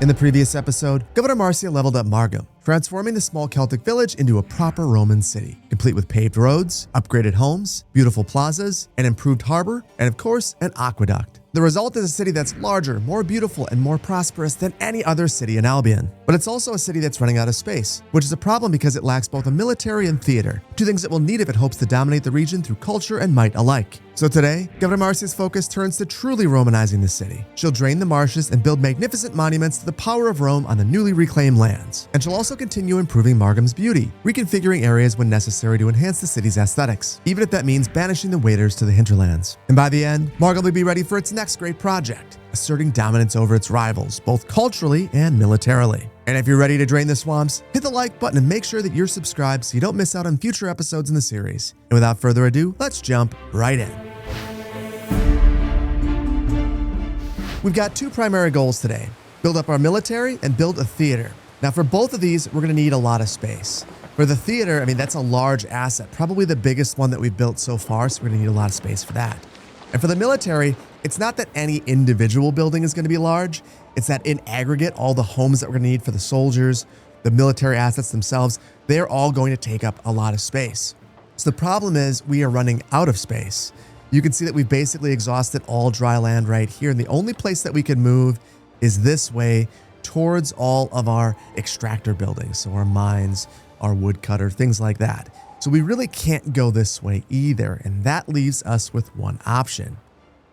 In the previous episode, Governor Marcia leveled up Margum, transforming the small Celtic village into a proper Roman city, complete with paved roads, upgraded homes, beautiful plazas, an improved harbor, and of course, an aqueduct. The result is a city that's larger, more beautiful, and more prosperous than any other city in Albion. But it's also a city that's running out of space, which is a problem because it lacks both a military and theater, two things it will need if it hopes to dominate the region through culture and might alike. So today, Governor Marcia's focus turns to truly Romanizing the city. She'll drain the marshes and build magnificent monuments to the power of Rome on the newly reclaimed lands. And she'll also continue improving Margum's beauty, reconfiguring areas when necessary to enhance the city's aesthetics, even if that means banishing the waiters to the hinterlands. And by the end, Margum will be ready for its next great project, asserting dominance over its rivals, both culturally and militarily. And if you're ready to drain the swamps, hit the like button and make sure that you're subscribed so you don't miss out on future episodes in the series. And without further ado, let's jump right in. We've got two primary goals today: build up our military and build a theater. Now for both of these, we're going to need a lot of space. For the theater, that's a large asset, probably the biggest one that we've built so far, so we're going to need a lot of space for that. And for the military, it's not that any individual building is going to be large, it's that in aggregate, all the homes that we're going to need for the soldiers, the military assets themselves, they're all going to take up a lot of space. So the problem is we are running out of space. You can see that we've basically exhausted all dry land right here, and the only place that we can move is this way towards all of our extractor buildings, so our mines, our woodcutter, things like that. So we really can't go this way either, and that leaves us with one option: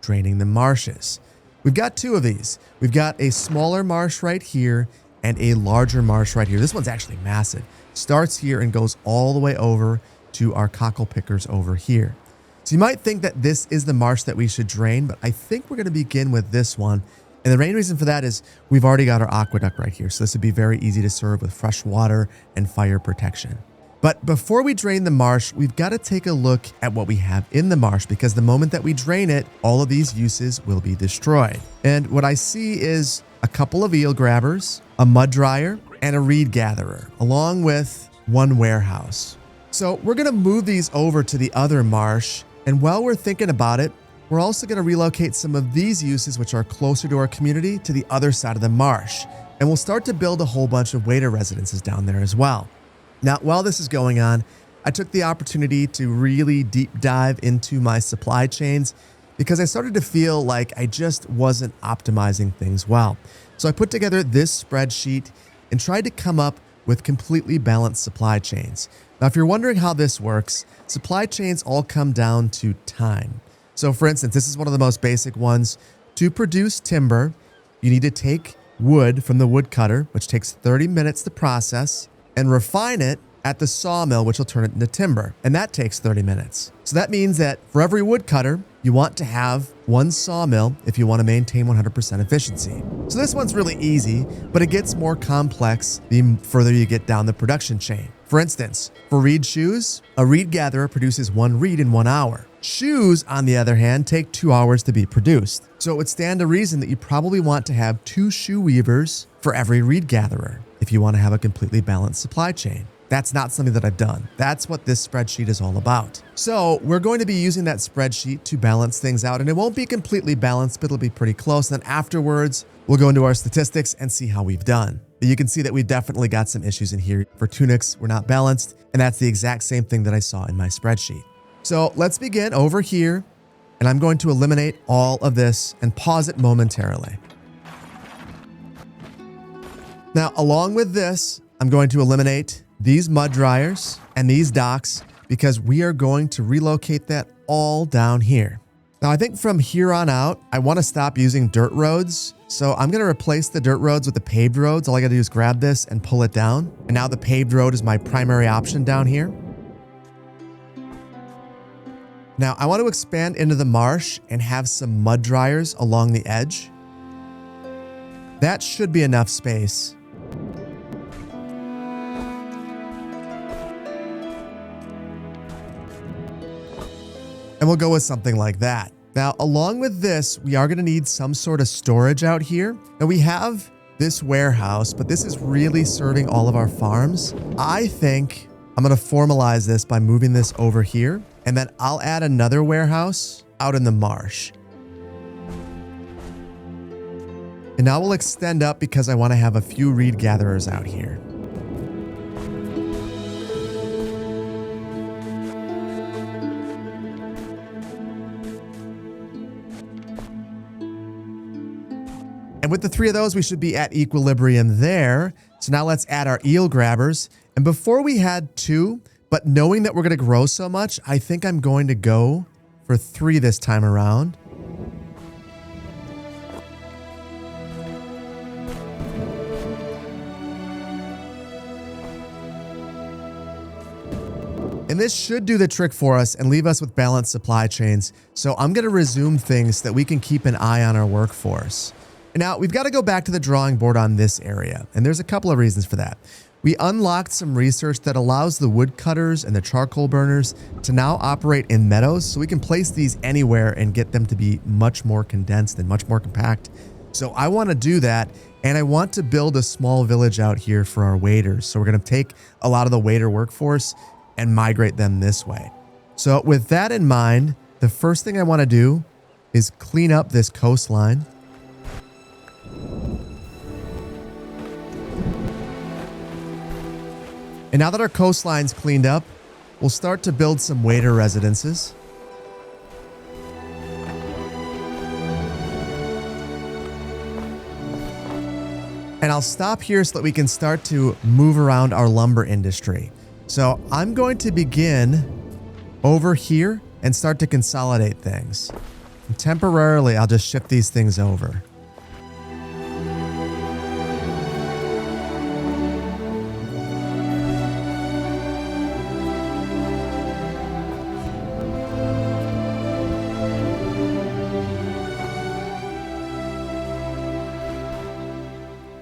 draining the marshes. We've got two of these. We've got a smaller marsh right here and a larger marsh right here. This one's actually massive. Starts here and goes all the way over to our cockle pickers over here. So you might think that this is the marsh that we should drain, but I think we're going to begin with this one. And the main reason for that is we've already got our aqueduct right here. So this would be very easy to serve with fresh water and fire protection. But before we drain the marsh, we've got to take a look at what we have in the marsh, because the moment that we drain it, all of these uses will be destroyed. And what I see is a couple of eel grabbers, a mud dryer, and a reed gatherer, along with one warehouse. So we're going to move these over to the other marsh. And while we're thinking about it, we're also going to relocate some of these uses, which are closer to our community, to the other side of the marsh. And we'll start to build a whole bunch of waiter residences down there as well. Now, while this is going on, I took the opportunity to really deep dive into my supply chains because I started to feel like I just wasn't optimizing things well. So I put together this spreadsheet and tried to come up with completely balanced supply chains. Now, if you're wondering how this works, supply chains all come down to time. So for instance, this is one of the most basic ones. To produce timber, you need to take wood from the woodcutter, which takes 30 minutes to process, and refine it at the sawmill, which will turn it into timber. And that takes 30 minutes. So that means that for every woodcutter, you want to have one sawmill if you want to maintain 100% efficiency. So this one's really easy, but it gets more complex the further you get down the production chain. For instance, for reed shoes, a reed gatherer produces one reed in 1 hour. Shoes, on the other hand, take 2 hours to be produced. So it would stand to reason that you probably want to have 2 shoe weavers for every reed gatherer if you want to have a completely balanced supply chain. That's not something that I've done. That's what this spreadsheet is all about. So we're going to be using that spreadsheet to balance things out, and it won't be completely balanced, but it'll be pretty close. And then afterwards, we'll go into our statistics and see how we've done. But you can see that we've definitely got some issues in here. For tunics, we're not balanced, and that's the exact same thing that I saw in my spreadsheet. So let's begin over here, and I'm going to eliminate all of this and pause it momentarily. Now, along with this, I'm going to eliminate these mud dryers and these docks because we are going to relocate that all down here. Now, I think from here on out, I want to stop using dirt roads. So I'm going to replace the dirt roads with the paved roads. All I got to do is grab this and pull it down. And now the paved road is my primary option down here. Now, I want to expand into the marsh and have some mud dryers along the edge. That should be enough space. And we'll go with something like that. Now, along with this, we are going to need some sort of storage out here. Now, we have this warehouse, but this is really serving all of our farms. I think I'm going to formalize this by moving this over here, and then I'll add another warehouse out in the marsh. And now we'll extend up because I want to have a few reed gatherers out here. And with the 3 of those, we should be at equilibrium there. So now let's add our eel grabbers. And before we had 2, but knowing that we're going to grow so much, I think I'm going to go for 3 this time around. And this should do the trick for us and leave us with balanced supply chains. So I'm going to resume things so that we can keep an eye on our workforce. Now, we've got to go back to the drawing board on this area, and there's a couple of reasons for that. We unlocked some research that allows the woodcutters and the charcoal burners to now operate in meadows, so we can place these anywhere and get them to be much more condensed and much more compact. So I want to do that, and I want to build a small village out here for our waiters. So we're going to take a lot of the waiter workforce and migrate them this way. So with that in mind, the first thing I want to do is clean up this coastline. And now that our coastline's cleaned up, we'll start to build some waiter residences. And I'll stop here so that we can start to move around our lumber industry. So I'm going to begin over here and start to consolidate things. And temporarily, I'll just shift these things over.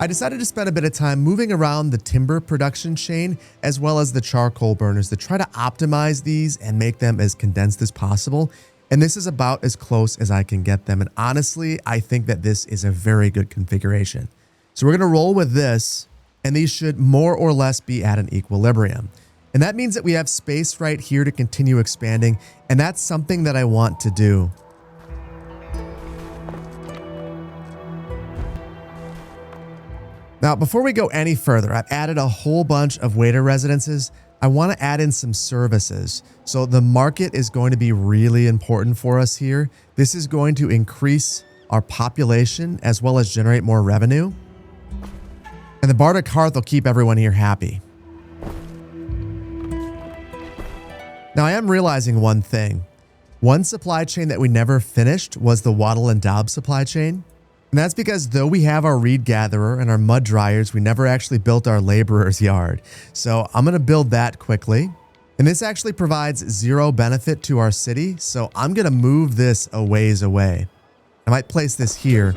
I decided to spend a bit of time moving around the timber production chain as well as the charcoal burners to try to optimize these and make them as condensed as possible. And this is about as close as I can get them. And honestly, I think that this is a very good configuration. So we're going to roll with this, and these should more or less be at an equilibrium. And that means that we have space right here to continue expanding. And that's something that I want to do. Now, before we go any further, I've added a whole bunch of waiter residences. I want to add in some services. So the market is going to be really important for us here. This is going to increase our population as well as generate more revenue. And the bardic hearth will keep everyone here happy. Now, I am realizing one thing. One supply chain that we never finished was the wattle and daub supply chain. And that's because though we have our reed gatherer and our mud dryers, we never actually built our laborer's yard. So I'm going to build that quickly. And this actually provides 0 benefit to our city. So I'm going to move this a ways away. I might place this here.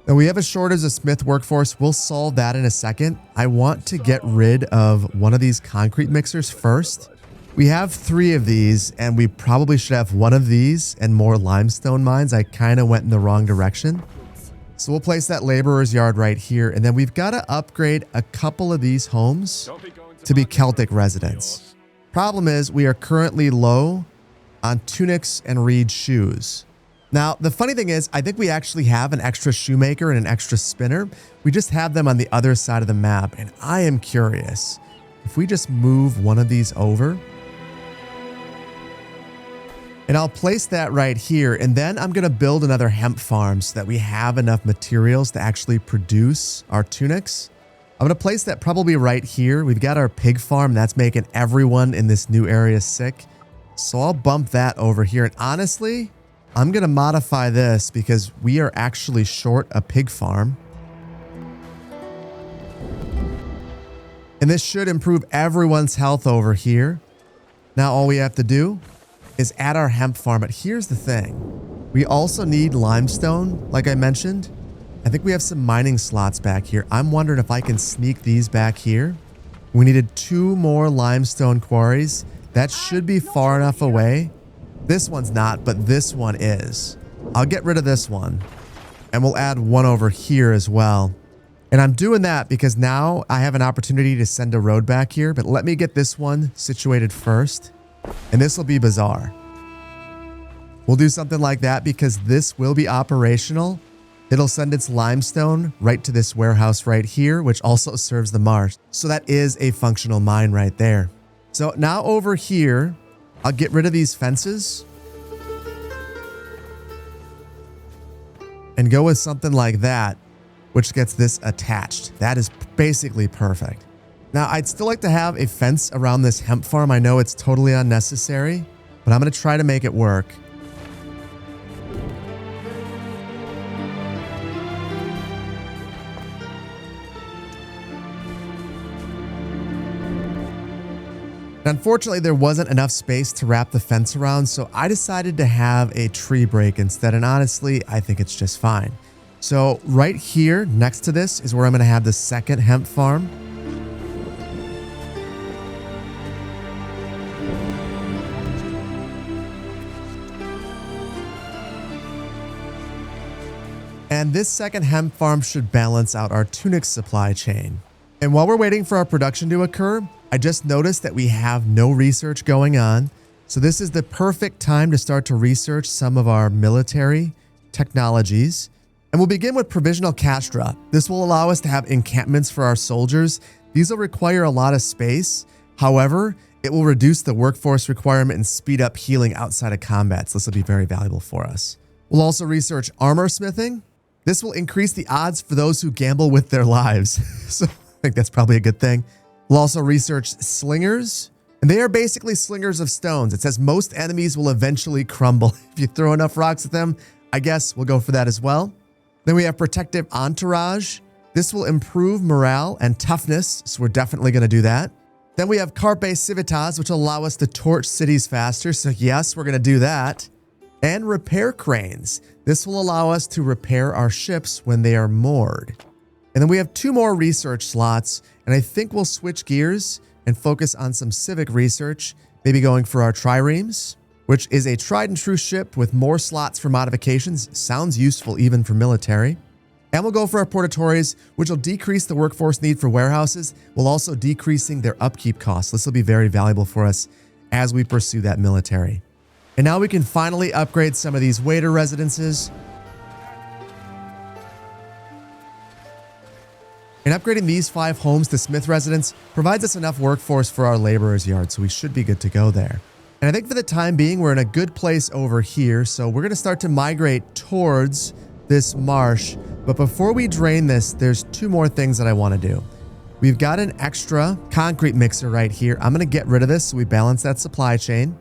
Now we have a shortage of smith workforce. We'll solve that in a second. I want to get rid of one of these concrete mixers first. We have 3 of these, and we probably should have 1 of these and more limestone mines. I kind of went in the wrong direction. So we'll place that laborer's yard right here. And then we've got to upgrade a couple of these homes to be Celtic residents. Problem is we are currently low on tunics and reed shoes. Now, the funny thing is, I think we actually have an extra shoemaker and an extra spinner. We just have them on the other side of the map. And I am curious if we just move one of these over. And I'll place that right here. And then I'm going to build another hemp farm so that we have enough materials to actually produce our tunics. I'm going to place that probably right here. We've got our pig farm. That's making everyone in this new area sick. So I'll bump that over here. And honestly, I'm going to modify this because we are actually short a pig farm. And this should improve everyone's health over here. Now all we have to do is add our hemp farm. But here's the thing. We also need limestone, like I mentioned. I think we have some mining slots back here. I'm wondering if I can sneak these back here. We needed 2 more limestone quarries. That should be far enough away. This one's not, but this one is. I'll get rid of this one. And we'll add 1 over here as well. And I'm doing that because now I have an opportunity to send a road back here. But let me get this one situated first. And this will be bizarre. We'll do something like that because this will be operational. It'll send its limestone right to this warehouse right here, which also serves the marsh. So that is a functional mine right there. So now over here, I'll get rid of these fences and go with something like that, which gets this attached. That is basically perfect. Now, I'd still like to have a fence around this hemp farm. I know it's totally unnecessary, but I'm going to try to make it work. Unfortunately, there wasn't enough space to wrap the fence around, so I decided to have a tree break instead, and honestly, I think it's just fine. So right here next to this is where I'm going to have the second hemp farm. And this second hemp farm should balance out our tunic supply chain. And while we're waiting for our production to occur, I just noticed that we have no research going on. So this is the perfect time to start to research some of our military technologies. And we'll begin with provisional castra. This will allow us to have encampments for our soldiers. These will require a lot of space. However, it will reduce the workforce requirement and speed up healing outside of combat. So this will be very valuable for us. We'll also research armor smithing. This will increase the odds for those who gamble with their lives. So I think that's probably a good thing. We'll also research slingers, and they are basically slingers of stones. It says most enemies will eventually crumble. If you throw enough rocks at them, I guess we'll go for that as well. Then we have protective entourage. This will improve morale and toughness, so we're definitely going to do that. Then we have carpe civitas, which will allow us to torch cities faster, so yes, we're going to do that. And repair cranes. This will allow us to repair our ships when they are moored. And then we have 2 more research slots, and I think we'll switch gears and focus on some civic research, maybe going for our triremes, which is a tried and true ship with more slots for modifications. Sounds useful even for military. And we'll go for our portatories, which will decrease the workforce need for warehouses, while also decreasing their upkeep costs. This will be very valuable for us as we pursue that military. And now we can finally upgrade some of these waiter residences. And upgrading these 5 homes to Smith residence provides us enough workforce for our laborers' yard, so we should be good to go there. And I think for the time being, we're in a good place over here, so we're going to start to migrate towards this marsh. But before we drain this, there's 2 more things that I want to do. We've got an extra concrete mixer right here. I'm going to get rid of this so we balance that supply chain.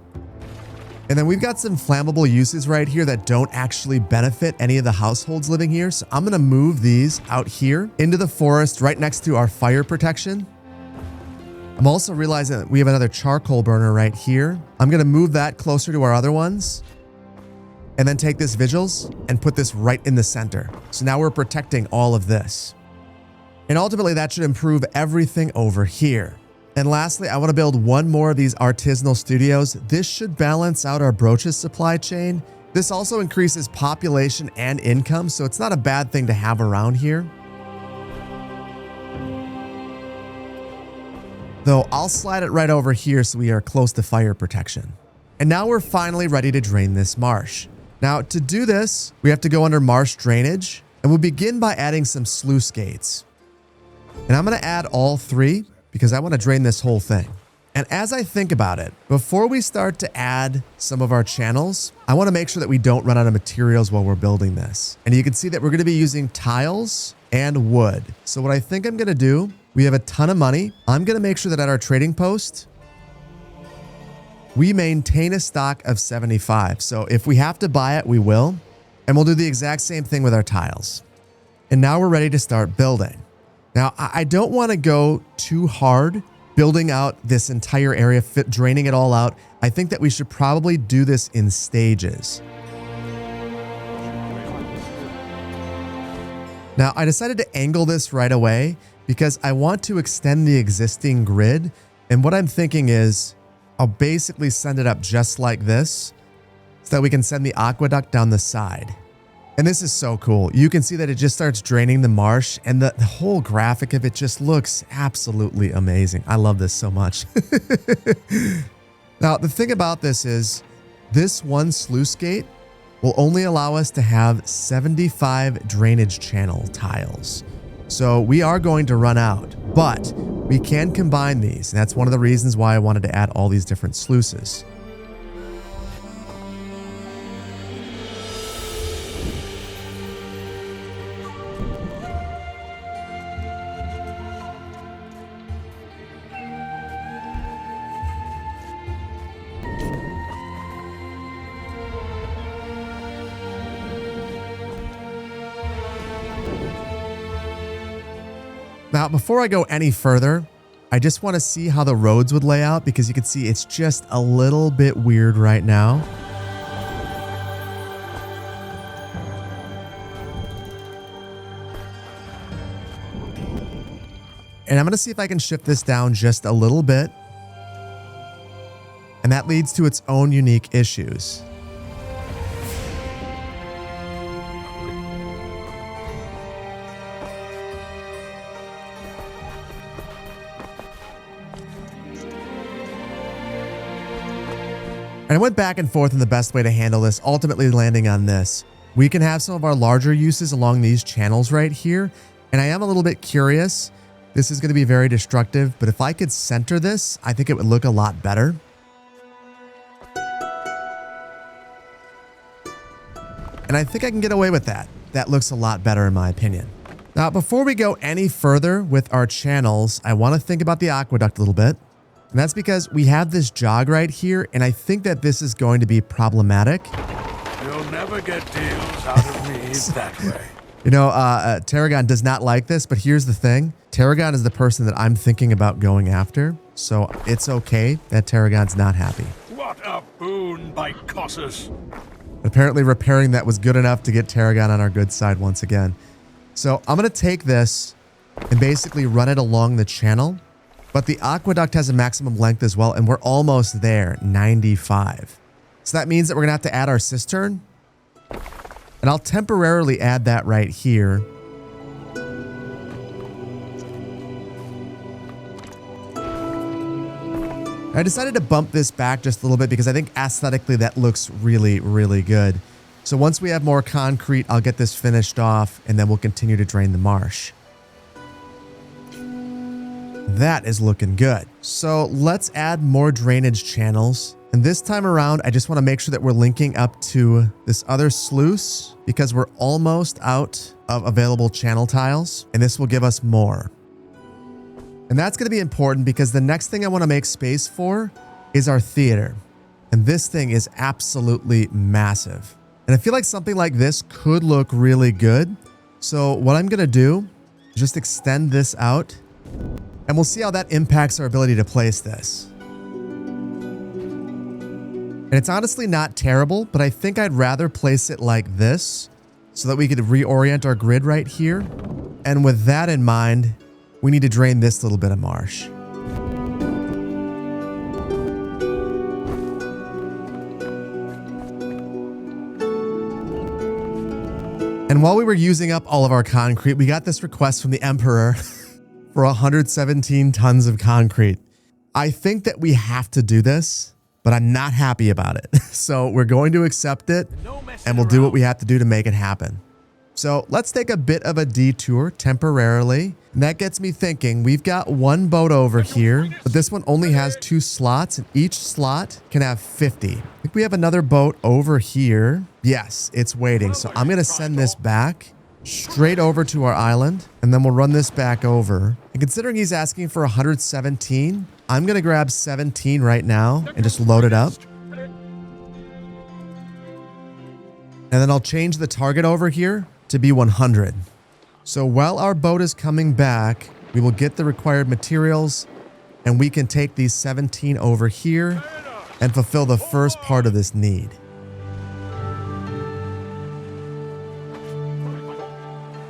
And then we've got some flammable uses right here that don't actually benefit any of the households living here. So I'm going to move these out here into the forest right next to our fire protection. I'm also realizing that we have another charcoal burner right here. I'm going to move that closer to our other ones. And then take this vigils and put this right in the center. So now we're protecting all of this. And ultimately that should improve everything over here. And lastly, I want to build 1 more of these artisanal studios. This should balance out our brooches supply chain. This also increases population and income, so it's not a bad thing to have around here. Though I'll slide it right over here so we are close to fire protection. And now we're finally ready to drain this marsh. Now to do this, we have to go under marsh drainage, and we'll begin by adding some sluice gates. And I'm going to add all 3. Because I want to drain this whole thing. And as I think about it, before we start to add some of our channels, I want to make sure that we don't run out of materials while we're building this. And you can see that we're going to be using tiles and wood. So what I think I'm going to do, we have a ton of money. I'm going to make sure that at our trading post, we maintain a stock of 75. So if we have to buy it, we will. And we'll do the exact same thing with our tiles. And now we're ready to start building. Now, I don't want to go too hard building out this entire area, draining it all out. I think that we should probably do this in stages. Now, I decided to angle this right away because I want to extend the existing grid. And what I'm thinking is I'll basically send it up just like this so that we can send the aqueduct down the side. And this is so cool. You can see that it just starts draining the marsh, and the whole graphic of it just looks absolutely amazing. I love this so much. Now, the thing about this is this 1 sluice gate will only allow us to have 75 drainage channel tiles. So we are going to run out, but we can combine these. And that's one of the reasons why I wanted to add all these different sluices. Now, before I go any further, I just want to see how the roads would lay out because you can see it's just a little bit weird right now. And I'm going to see if I can shift this down just a little bit. And that leads to its own unique issues. And I went back and forth on the best way to handle this, ultimately landing on this. We can have some of our larger uses along these channels right here. And I am a little bit curious. This is going to be very destructive, but if I could center this, I think it would look a lot better. And I think I can get away with that. That looks a lot better in my opinion. Now, before we go any further with our channels, I want to think about the aqueduct a little bit. And that's because we have this jog right here, and I think that this is going to be problematic. You'll never get deals out of me that way. You know, Tarragon does not like this, but here's the thing. Tarragon is the person that I'm thinking about going after, so it's okay that Tarragon's not happy. What a boon, by Cossus. Apparently repairing that was good enough to get Tarragon on our good side once again. So I'm going to take this and basically run it along the channel. But the aqueduct has a maximum length as well, and we're almost there, 95. So that means that we're going to have to add our cistern. And I'll temporarily add that right here. I decided to bump this back just a little bit because I think aesthetically that looks really, really good. So once we have more concrete, I'll get this finished off, and then we'll continue to drain the marsh. That is looking good. So let's add more drainage channels. And this time around, I just want to make sure that we're linking up to this other sluice because we're almost out of available channel tiles, and this will give us more. And that's going to be important because the next thing I want to make space for is our theater. And this thing is absolutely massive. And I feel like something like this could look really good. So what I'm going to do is just extend this out. And we'll see how that impacts our ability to place this. And it's honestly not terrible, but I think I'd rather place it like this so that we could reorient our grid right here. And with that in mind, we need to drain this little bit of marsh. And while we were using up all of our concrete, we got this request from the Emperor for 117 tons of concrete. I think that we have to do this, but I'm not happy about it. So we're going to accept it, and we'll do what we have to do to make it happen. So let's take a bit of a detour temporarily. And that gets me thinking, we've got one boat over here, but this one only has 2 slots, and each slot can have 50. I think we have another boat over here. Yes, it's waiting. So I'm going to send this back straight over to our island, and then we'll run this back over. And considering he's asking for 117, I'm going to grab 17 right now and just load it up. And then I'll change the target over here to be 100. So while our boat is coming back, we will get the required materials, and we can take these 17 over here and fulfill the first part of this need.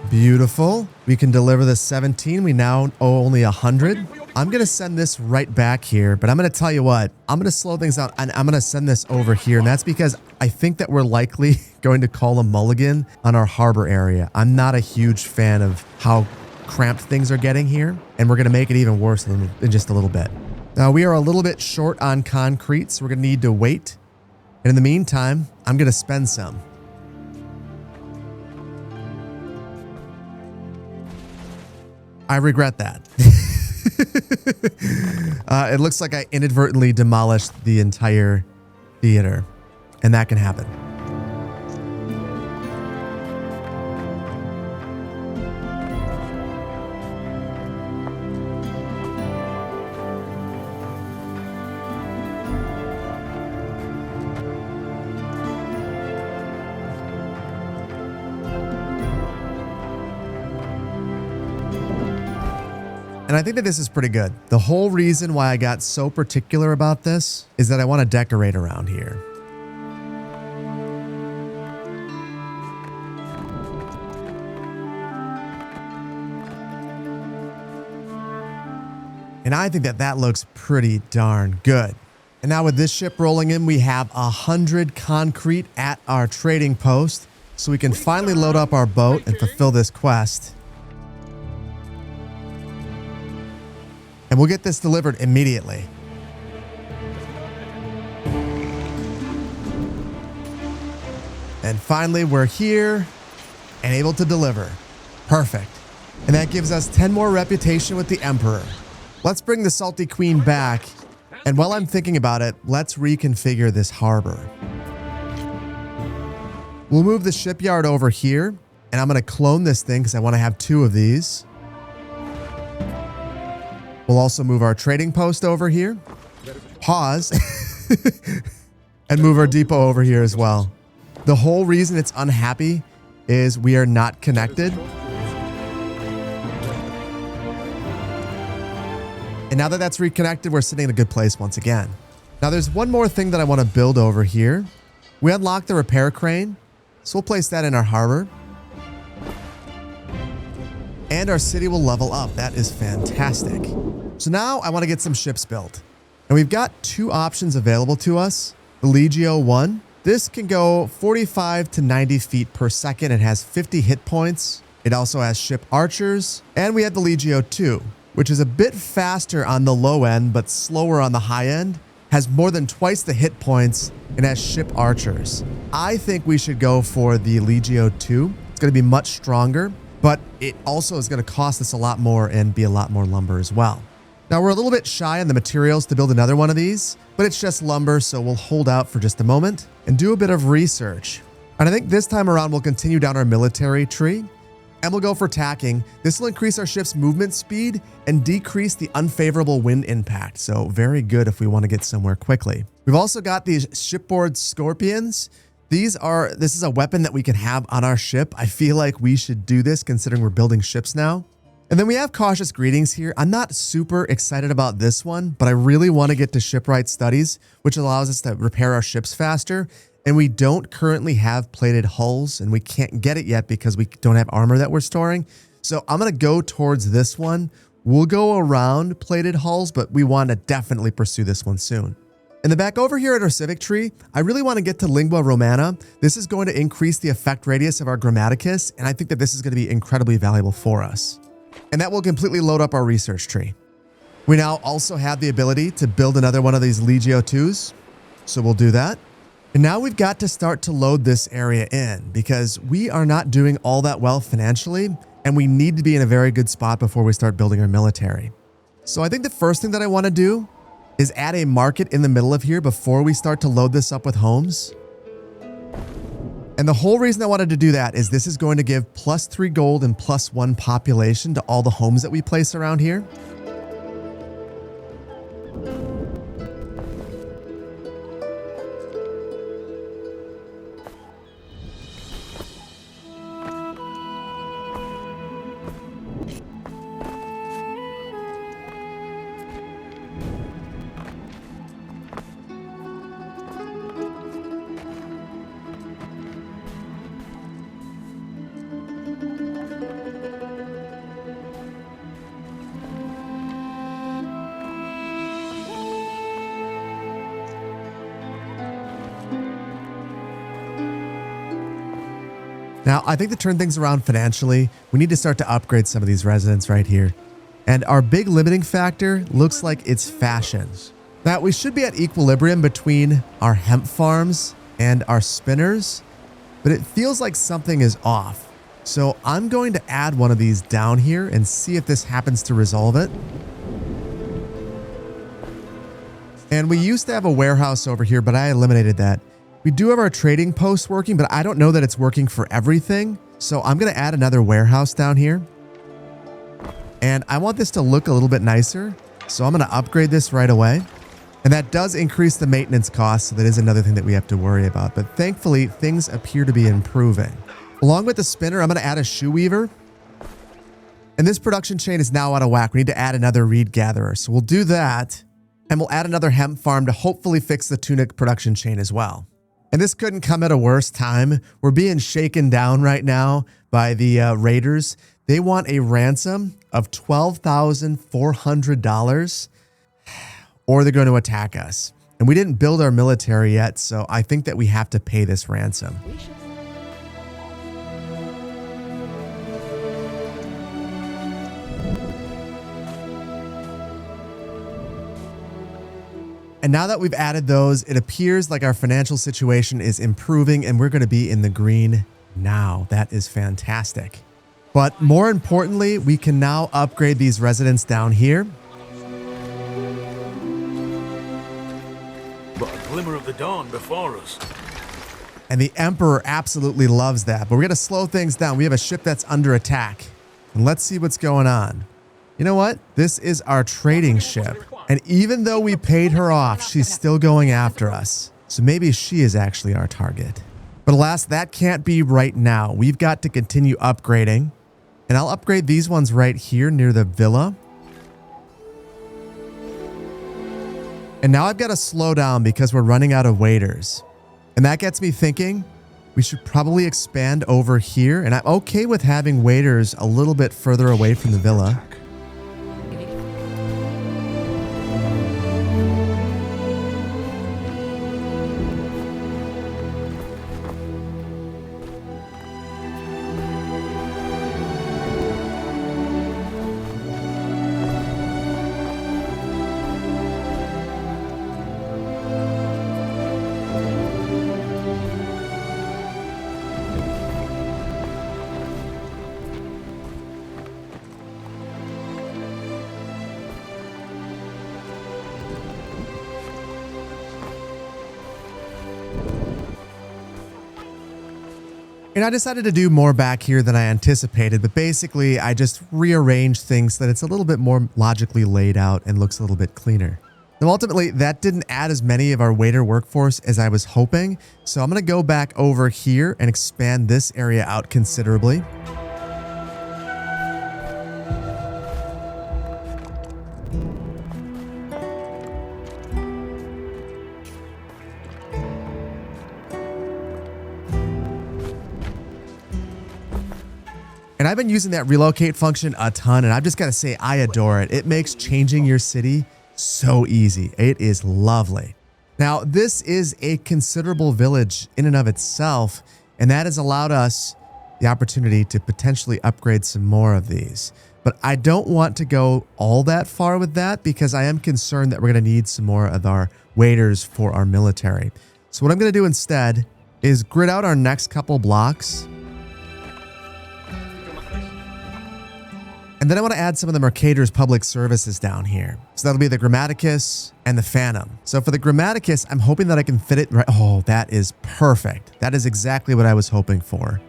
Beautiful. We can deliver the 17. We now owe only 100. I'm going to send this right back here, but I'm going to tell you what, I'm going to slow things down, and I'm going to send this over here. And that's because I think that we're likely going to call a mulligan on our harbor area. I'm not a huge fan of how cramped things are getting here, and we're going to make it even worse in just a little bit. Now, we are a little bit short on concrete, so we're going to need to wait. And in the meantime, I'm going to spend some. I regret that. It looks like I inadvertently demolished the entire theater, and that can happen. And I think that this is pretty good. The whole reason why I got so particular about this is that I want to decorate around here. And I think that that looks pretty darn good. And now with this ship rolling in, we have 100 concrete at our trading post. So we can finally load up our boat and fulfill this quest. And we'll get this delivered immediately. And finally, we're here and able to deliver. Perfect. And that gives us 10 more reputation with the Emperor. Let's bring the Salty Queen back. And while I'm thinking about it, let's reconfigure this harbor. We'll move the shipyard over here. And I'm going to clone this thing because I want to have 2 of these. We'll also move our trading post over here. Pause. And move our depot over here as well. The whole reason it's unhappy is we are not connected. And now that that's reconnected, we're sitting in a good place once again. Now there's one more thing that I want to build over here. We unlocked the repair crane. So we'll place that in our harbor. And our city will level up. That is fantastic. So now I want to get some ships built. And we've got 2 options available to us. The Legio 1. This can go 45 to 90 feet per second. It has 50 hit points. It also has ship archers. And we have the Legio 2, which is a bit faster on the low end, but slower on the high end. Has more than twice the hit points and has ship archers. I think we should go for the Legio 2. It's going to be much stronger, but it also is going to cost us a lot more and be a lot more lumber as well. Now we're a little bit shy on the materials to build another one of these, but it's just lumber, so we'll hold out for just a moment and do a bit of research. And I think this time around we'll continue down our military tree and we'll go for tacking. This will increase our ship's movement speed and decrease the unfavorable wind impact. So very good if we want to get somewhere quickly. We've also got these shipboard scorpions. This is a weapon that we can have on our ship. I feel like we should do this considering we're building ships now. And then we have cautious greetings here. I'm not super excited about this one, but I really want to get to shipwright studies, which allows us to repair our ships faster. And we don't currently have plated hulls, and we can't get it yet because we don't have armor that we're storing. So I'm going to go towards this one. We'll go around plated hulls, but we want to definitely pursue this one soon. In the back over here at our civic tree, I really want to get to Lingua Romana. This is going to increase the effect radius of our Grammaticus, and I think that this is going to be incredibly valuable for us. And that will completely load up our research tree. We now also have the ability to build another one of these Legio 2s. So we'll do that. And now we've got to start to load this area in because we are not doing all that well financially, and we need to be in a very good spot before we start building our military. So I think the first thing that I want to do is add a market in the middle of here before we start to load this up with homes. And the whole reason I wanted to do that is this is going to give +3 gold and +1 population to all the homes that we place around here. Now, I think to turn things around financially, we need to start to upgrade some of these residents right here. And our big limiting factor looks like it's fashions. Now, we should be at equilibrium between our hemp farms and our spinners, but it feels like something is off. So I'm going to add one of these down here and see if this happens to resolve it. And we used to have a warehouse over here, but I eliminated that. We do have our trading post working, but I don't know that it's working for everything. So I'm going to add another warehouse down here. And I want this to look a little bit nicer. So I'm going to upgrade this right away. And that does increase the maintenance cost. So that is another thing that we have to worry about. But thankfully, things appear to be improving. Along with the spinner, I'm going to add a shoe weaver. And this production chain is now out of whack. We need to add another reed gatherer. So we'll do that. And we'll add another hemp farm to hopefully fix the tunic production chain as well. And this couldn't come at a worse time. We're being shaken down right now by the raiders. They want a ransom of $12,400 or they're going to attack us. And we didn't build our military yet, so I think that we have to pay this ransom. And now that we've added those, it appears like our financial situation is improving and we're going to be in the green now. That is fantastic. But more importantly, we can now upgrade these residents down here. But a glimmer of the dawn before us. And the Emperor absolutely loves that. But we're going to slow things down. We have a ship that's under attack. And let's see what's going on. You know what? This is our trading ship. And even though we paid her off, she's still going after us. So maybe she is actually our target. But alas, that can't be right now. We've got to continue upgrading. And I'll upgrade these ones right here near the villa. And now I've got to slow down because we're running out of waiters. And that gets me thinking we should probably expand over here. And I'm okay with having waiters a little bit further away from the villa. And I decided to do more back here than I anticipated, but basically I just rearranged things so that it's a little bit more logically laid out and looks a little bit cleaner. Now ultimately that didn't add as many of our waiter workforce as I was hoping, so I'm going to go back over here and expand this area out considerably. And I've been using that relocate function a ton, and I've just got to say I adore it. It makes changing your city so easy. It is lovely. Now, this is a considerable village in and of itself, and that has allowed us the opportunity to potentially upgrade some more of these. But I don't want to go all that far with that because I am concerned that we're going to need some more of our waiters for our military. So what I'm going to do instead is grid out our next couple blocks. And then I want to add some of the Mercator's public services down here. So that'll be the Grammaticus and the Phantom. So for the Grammaticus, I'm hoping that I can fit it right. Oh, that is perfect. That is exactly what I was hoping for.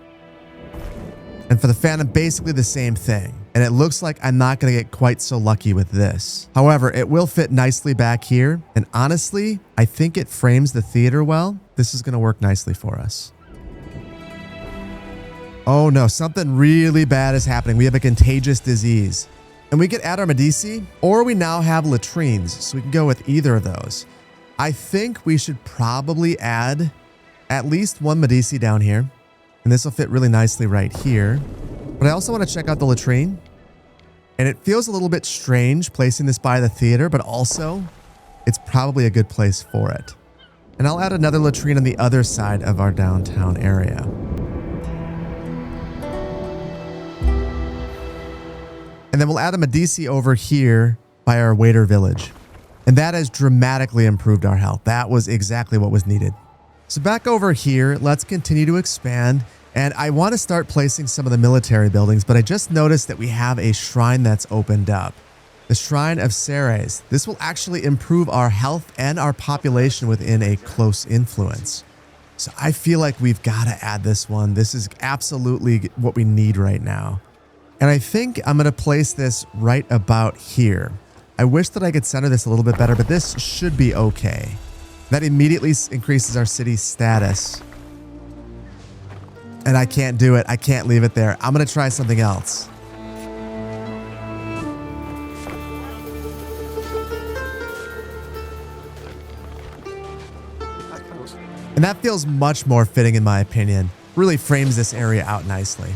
And for the Phantom, basically the same thing. And it looks like I'm not going to get quite so lucky with this. However, it will fit nicely back here. And honestly, I think it frames the theater well. This is going to work nicely for us. Oh no, something really bad is happening. We have a contagious disease. And we could add our Medici, or we now have latrines, so we can go with either of those. I think we should probably add at least one Medici down here. And this will fit really nicely right here. But I also want to check out the latrine. And it feels a little bit strange placing this by the theater, but also it's probably a good place for it. And I'll add another latrine on the other side of our downtown area. And then we'll add a Medici over here by our waiter village. And that has dramatically improved our health. That was exactly what was needed. So back over here, let's continue to expand. And I want to start placing some of the military buildings, but I just noticed that we have a shrine that's opened up. The Shrine of Ceres. This will actually improve our health and our population within a close influence. So I feel like we've got to add this one. This is absolutely what we need right now. And I think I'm going to place this right about here. I wish that I could center this a little bit better, but this should be okay. That immediately increases our city's status. And I can't do it. I can't leave it there. I'm going to try something else. And that feels much more fitting in my opinion. Really frames this area out nicely.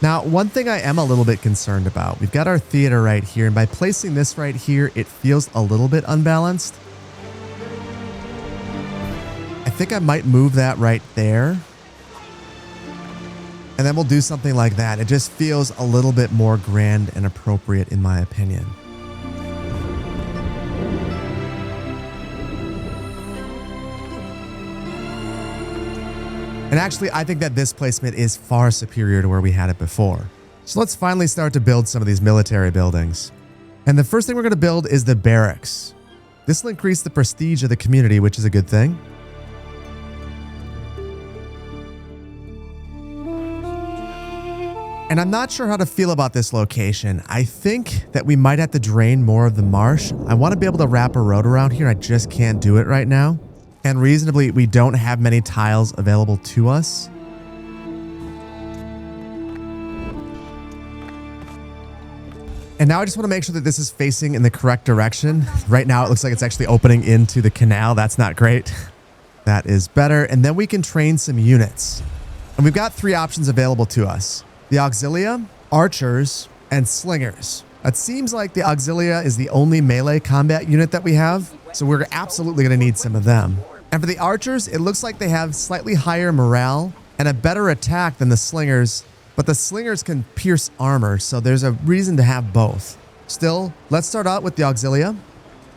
Now, one thing I am a little bit concerned about. We've got our theater right here, and by placing this right here, it feels a little bit unbalanced. I think I might move that right there. And then we'll do something like that. It just feels a little bit more grand and appropriate in my opinion. And actually, I think that this placement is far superior to where we had it before. So let's finally start to build some of these military buildings. And the first thing we're going to build is the barracks. This will increase the prestige of the community, which is a good thing. And I'm not sure how to feel about this location. I think that we might have to drain more of the marsh. I want to be able to wrap a road around here. I just can't do it right now. And reasonably, we don't have many tiles available to us. And now I just want to make sure that this is facing in the correct direction. Right now, it looks like it's actually opening into the canal. That's not great. That is better. And then we can train some units. And we've got 3 options available to us. The Auxilia, Archers, and Slingers. It seems like the Auxilia is the only melee combat unit that we have. So we're absolutely going to need some of them. And for the Archers, it looks like they have slightly higher morale and a better attack than the Slingers, but the Slingers can pierce armor, so there's a reason to have both. Still, let's start out with the Auxilia,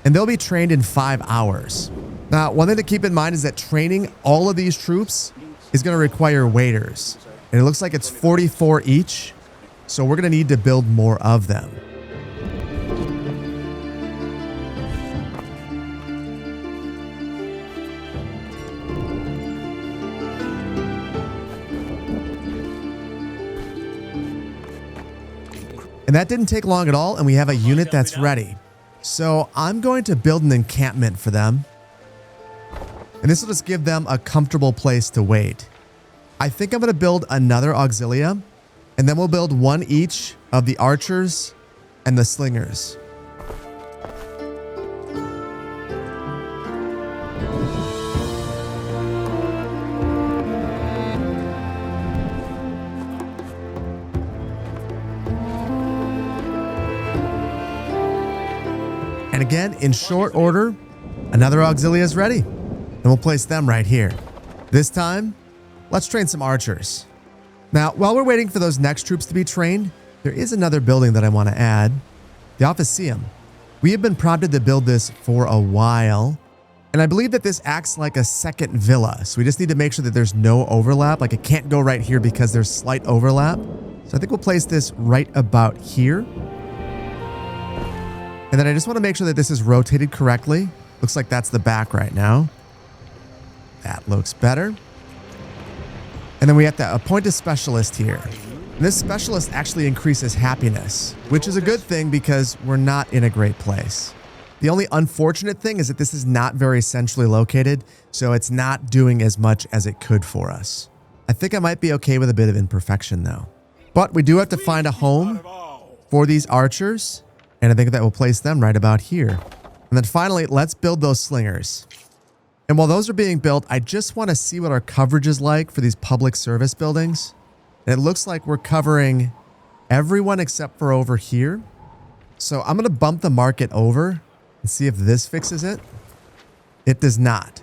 and they'll be trained in 5 hours. Now, one thing to keep in mind is that training all of these troops is going to require waiters, and it looks like it's 44 each, so we're going to need to build more of them. And that didn't take long at all, and we have a unit that's ready. So I'm going to build an encampment for them. And this will just give them a comfortable place to wait. I think I'm going to build another Auxilia, and then we'll build 1 each of the Archers and the Slingers. And again, in short order, another Auxilia is ready. And we'll place them right here. This time, let's train some archers. Now, while we're waiting for those next troops to be trained, there is another building that I want to add. The Officium. We have been prompted to build this for a while. And I believe that this acts like a second villa. So we just need to make sure that there's no overlap. Like it can't go right here because there's slight overlap. So I think we'll place this right about here. And then I just want to make sure that this is rotated correctly. Looks like that's the back right now. That looks better. And then we have to appoint a specialist here. And this specialist actually increases happiness, which is a good thing because we're not in a great place. The only unfortunate thing is that this is not very centrally located, so it's not doing as much as it could for us. I think I might be okay with a bit of imperfection though. But we do have to find a home for these archers. And I think that will place them right about here. And then finally, let's build those slingers. And while those are being built, I just want to see what our coverage is like for these public service buildings. And it looks like we're covering everyone except for over here. So I'm going to bump the market over and see if this fixes it. It does not.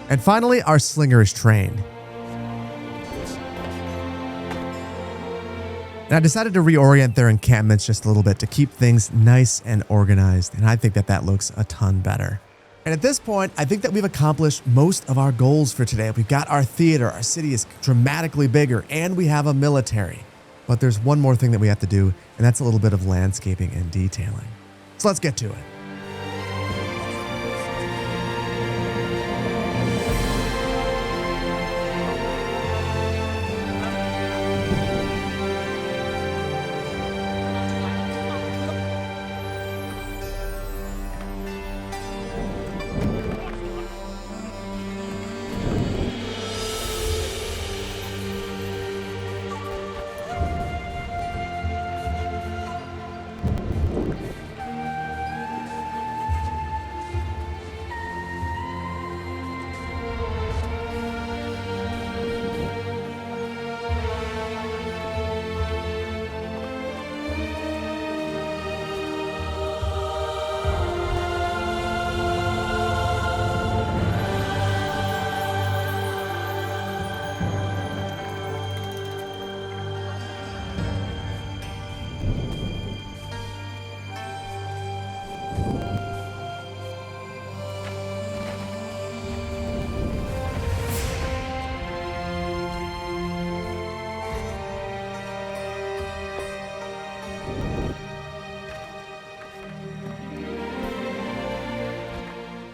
And finally, our slinger is trained. And I decided to reorient their encampments just a little bit to keep things nice and organized, and I think that that looks a ton better. And at this point, I think that we've accomplished most of our goals for today. We've got our theater, our city is dramatically bigger, and we have a military. But there's one more thing that we have to do, and that's a little bit of landscaping and detailing. So let's get to it.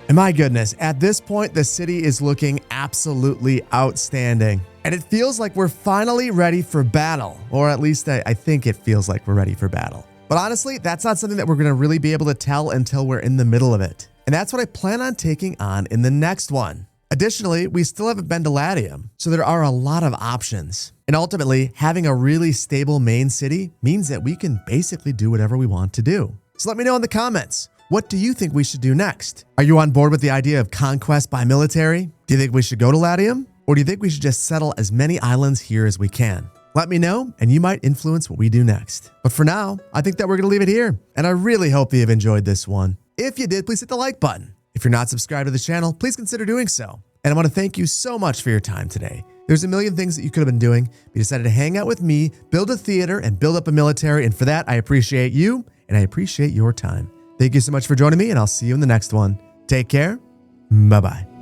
And my goodness, at this point, the city is looking absolutely outstanding. And it feels like we're finally ready for battle, or at least I think it feels like we're ready for battle. But honestly, that's not something that we're going to really be able to tell until we're in the middle of it. And that's what I plan on taking on in the next one. Additionally, we still haven't been to Latium, so there are a lot of options. And ultimately, having a really stable main city means that we can basically do whatever we want to do. So let me know in the comments. What do you think we should do next? Are you on board with the idea of conquest by military? Do you think we should go to Latium? Or do you think we should just settle as many islands here as we can? Let me know, and you might influence what we do next. But for now, I think that we're going to leave it here. And I really hope that you've enjoyed this one. If you did, please hit the like button. If you're not subscribed to the channel, please consider doing so. And I want to thank you so much for your time today. There's a million things that you could have been doing, but you decided to hang out with me, build a theater, and build up a military. And for that, I appreciate you, and I appreciate your time. Thank you so much for joining me, and I'll see you in the next one. Take care. Bye-bye.